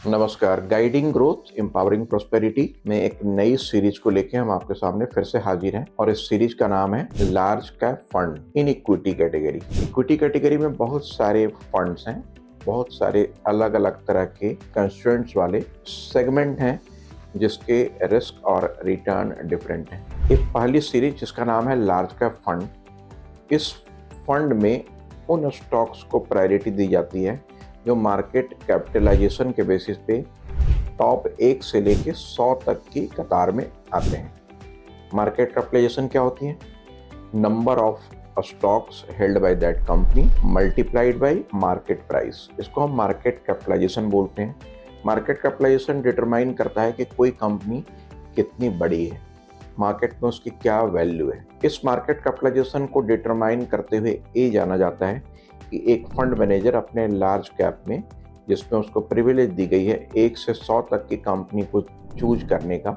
नमस्कार। Guiding growth empowering prosperity में एक नई सीरीज को लेके हम आपके सामने फिर से हाजिर हैं और इस सीरीज का नाम है large cap fund in equity category. Equity category में बहुत सारे फंड्स हैं, बहुत सारे अलग अलग तरह के कंस्ट्रेंट्स वाले सेगमेंट हैं जिसके रिस्क और रिटर्न डिफरेंट हैं। एक पहली सीरीज जिसका नाम है लार्ज कैप फंड, इस फंड में उन स्टॉक्स को प्रायोरिटी दी जाती है जो मार्केट कैपिटलाइजेशन के बेसिस पे टॉप 1 से लेके 100 तक की कतार में आते हैं। मार्केट कैपिटलाइजेशन क्या होती है? Number of stocks held by that company multiplied by market price. इसको हम मार्केट कैपिटलाइजेशन बोलते हैं। मार्केट कैपिटलाइजेशन डिटरमाइन करता है कि कोई कंपनी कितनी बड़ी है, मार्केट में उसकी क्या वैल्यू है। इस मार्केट कैपिटलाइजेशन को डिटरमाइन करते हुए ये जाना जाता है कि एक फंड मैनेजर अपने लार्ज कैप में, जिसमें उसको प्रिविलेज दी गई है 1 से 100 तक की कंपनी को चूज करने का,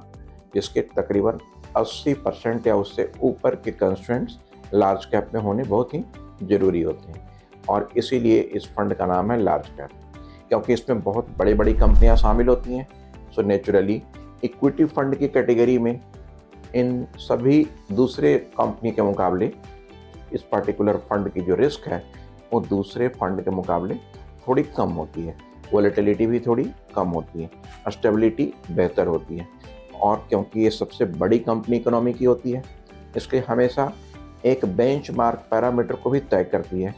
जिसके तकरीबन 80% या उससे ऊपर के कंस्ट्रेंट्स लार्ज कैप में होने बहुत ही ज़रूरी होते हैं। और इसीलिए इस फंड का नाम है लार्ज कैप, क्योंकि इसमें बहुत बड़ी बड़ी कंपनियां शामिल होती हैं। सो नेचुरली इक्विटी फंड की कैटेगरी में इन सभी दूसरे कंपनी के मुकाबले इस पर्टिकुलर फंड की जो रिस्क है वो दूसरे फंड के मुकाबले थोड़ी कम होती है। वोलेटिलिटी भी थोड़ी कम होती है, स्टेबिलिटी बेहतर होती है। और क्योंकि ये सबसे बड़ी कंपनी इकोनॉमी की होती है, इसलिए हमेशा एक बेंचमार्क पैरामीटर को भी तय करती है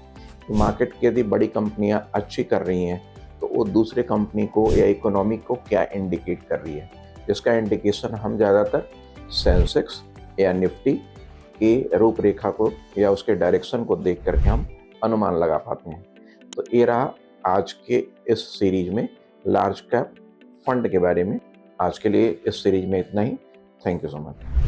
कि मार्केट की यदि बड़ी कंपनियां अच्छी कर रही हैं तो वो दूसरे कंपनी को या इकोनॉमी को क्या इंडिकेट कर रही है, जिसका इंडिकेशन हम ज़्यादातर सेंसेक्स या निफ्टी की रूपरेखा को या उसके डायरेक्शन को देख करके हम अनुमान लगा पाते हैं। तो ये रहा आज के इस सीरीज में लार्ज कैप फंड के बारे में। आज के लिए इस सीरीज में इतना ही। Thank you so much.